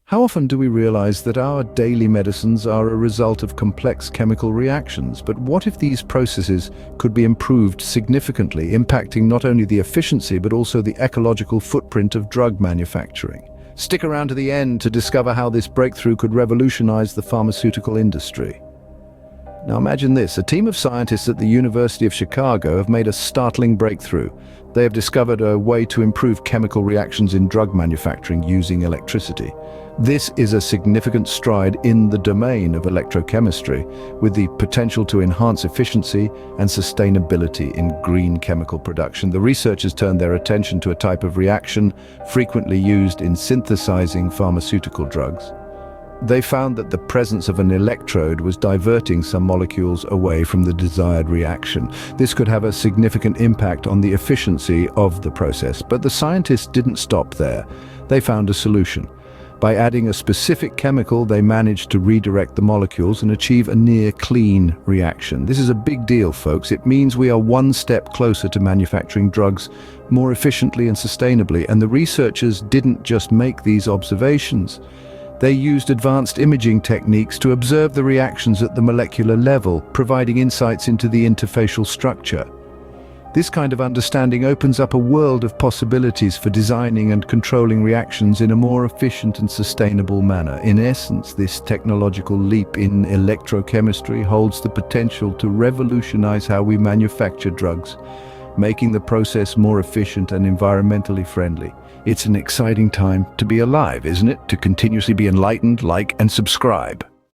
How often do we realize that our daily medicines are a result of complex chemical reactions? But what if these processes could be improved significantly, impacting not only the efficiency but also the ecological footprint of drug manufacturing? Stick around to the end to discover how this breakthrough could revolutionize the pharmaceutical industry. Now imagine this, a team of scientists at the University of Chicago have made a startling breakthrough. They have discovered a way to improve chemical reactions in drug manufacturing using electricity. This is a significant stride in the domain of electrochemistry, with the potential to enhance efficiency and sustainability in green chemical production. The researchers turned their attention to a type of reaction frequently used in synthesizing pharmaceutical drugs. They found that the presence of an electrode was diverting some molecules away from the desired reaction. This could have a significant impact on the efficiency of the process, but the scientists didn't stop there. They found a solution. By adding a specific chemical, they managed to redirect the molecules and achieve a near-clean reaction. This is a big deal, folks. It means we are one step closer to manufacturing drugs more efficiently and sustainably. And the researchers didn't just make these observations. They used advanced imaging techniques to observe the reactions at the molecular level, providing insights into the interfacial structure. This kind of understanding opens up a world of possibilities for designing and controlling reactions in a more efficient and sustainable manner. In essence, this technological leap in electrochemistry holds the potential to revolutionize how we manufacture drugs, making the process more efficient and environmentally friendly. It's an exciting time to be alive, isn't it? To continuously be enlightened, like, and subscribe.